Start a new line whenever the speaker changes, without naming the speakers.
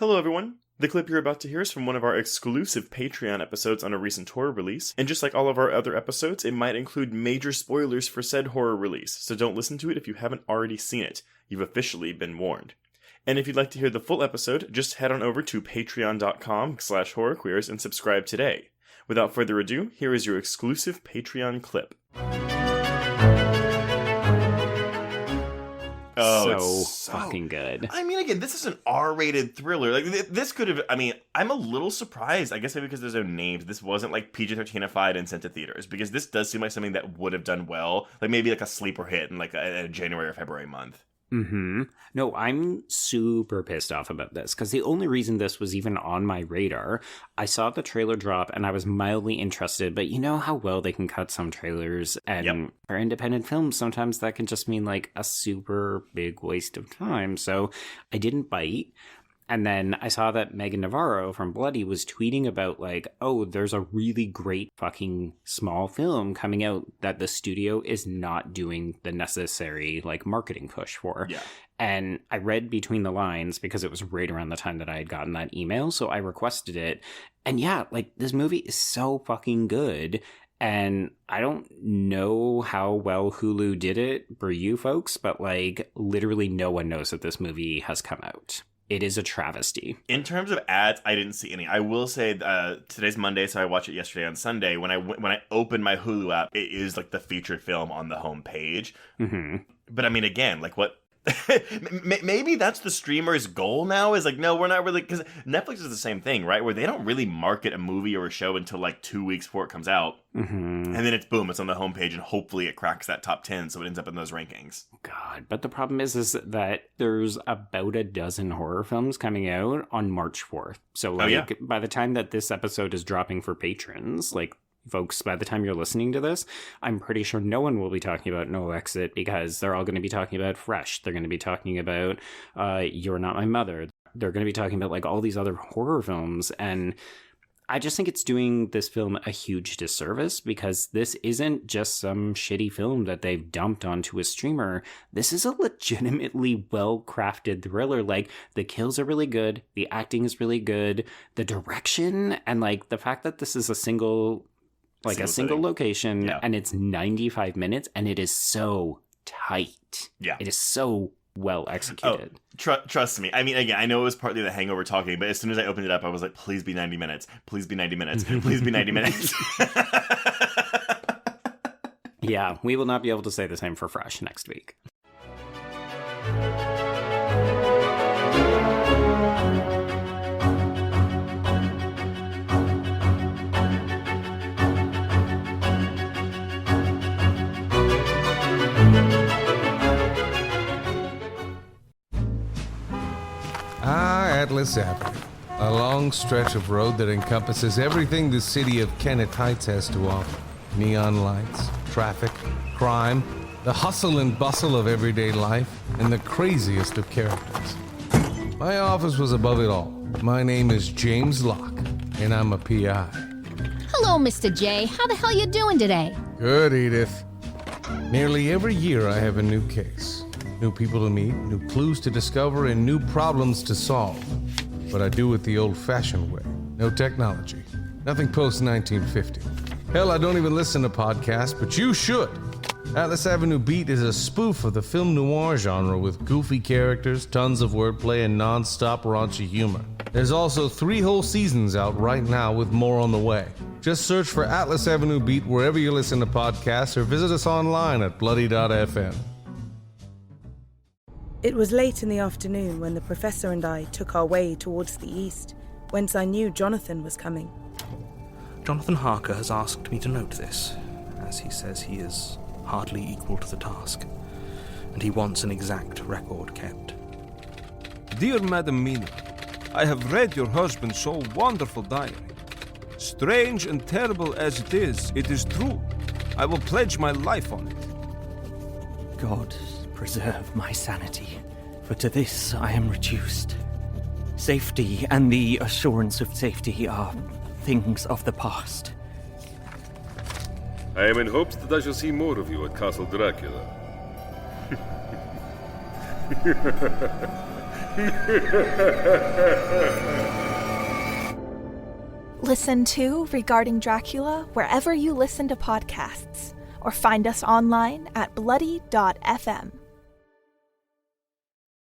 Hello everyone! The clip you're about to hear is from one of our exclusive Patreon episodes on a recent horror release, and just like all of our other episodes, it might include major spoilers for said horror release, so don't listen to it if you haven't already seen it. You've officially been warned. And if you'd like to hear the full episode, just head on over to patreon.com/horrorqueers and subscribe today. Without further ado, here is your exclusive Patreon clip.
Oh, it's so fucking good.
I mean, again, this is an R-rated thriller. Like, this could have, I'm a little surprised, I guess maybe because there's no names, this wasn't, like, PG-13ified and sent to theaters, because this does seem like something that would have done well, like, maybe, like, a sleeper hit in, like, a January or February month.
No, I'm super pissed off about this, because the only reason this was even on my radar, I saw the trailer drop, and I was mildly interested, but you know how well they can cut some trailers, and for independent films, sometimes that can just mean, like, a super big waste of time, so I didn't bite. And then I saw that Megan Navarro from Bloody was tweeting about, like, oh, there's a really great fucking small film coming out that the studio is not doing the necessary, like, marketing push for.
Yeah.
And I read between the lines because it was right around the time that I had gotten that email, so I requested it. And yeah, like, this movie is so fucking good. And I don't know how well Hulu did it for you folks, but, like, literally no one knows that this movie has come out. It is a travesty.
In terms of ads, I didn't see any. I will say today's Monday, so I watched it yesterday on Sunday. When I opened my Hulu app, it is like the featured film on the home page. But I mean, again, like what? Maybe that's the streamer's goal now, is like, no, we're not really, because Netflix is the same thing, right? Where they don't really market a movie or a show until like 2 weeks before it comes out. And then it's boom, it's on the homepage, and hopefully it cracks that top 10, so it ends up in those rankings.
God, but the problem is that there's about a dozen horror films coming out on March 4th. So like, by the time that this episode is dropping for patrons, like, folks, by the time you're listening to this, I'm pretty sure no one will be talking about No Exit, because they're all going to be talking about Fresh. They're going to be talking about You're Not My Mother. They're going to be talking about, like, all these other horror films. And I just think it's doing this film a huge disservice, because this isn't just some shitty film that they've dumped onto a streamer. This is a legitimately well-crafted thriller. Like, the kills are really good. The acting is really good. The direction, and, like, the fact that this is a single location, and it's 95 minutes, and it is so tight. Yeah. It is so well executed.
Trust me. I mean, again, I know it was partly the hangover talking, but as soon as I opened it up, I was like, please be 90 minutes. Please be 90 minutes. Please be 90 minutes.
Yeah, we will not be able to say the same for Fresh next week.
Atlas Avenue, a long stretch of road that encompasses everything the city of Kennet Heights has to offer. Neon lights, traffic, crime, the hustle and bustle of everyday life, and the craziest of characters. My office was above it all. My name is James Locke, and I'm a PI.
Hello, Mr. J. How the hell you doing today?
Good, Edith. Nearly every year I have a new case. New people to meet, new clues to discover, and new problems to solve. But I do it the old-fashioned way. No technology. Nothing post-1950. Hell, I don't even listen to podcasts, but you should. Atlas Avenue Beat is a spoof of the film noir genre with goofy characters, tons of wordplay, and non-stop raunchy humor. There's also 3 whole seasons out right now, with more on the way. Just search for Atlas Avenue Beat wherever you listen to podcasts, or visit us online at bloody.fm.
It was late in the afternoon when the professor and I took our way towards the east, whence I knew Jonathan was coming.
Jonathan Harker has asked me to note this, as he says he is hardly equal to the task, and he wants an exact record kept.
Dear Madam Mina, I have read your husband's so wonderful diary. Strange and terrible as it is true. I will pledge my life on it.
God preserve my sanity, for to this I am reduced. Safety and the assurance of safety are things of the past.
I am in hopes that I shall see more of you at Castle Dracula.
Listen to Regarding Dracula wherever you listen to podcasts, or find us online at bloody.fm.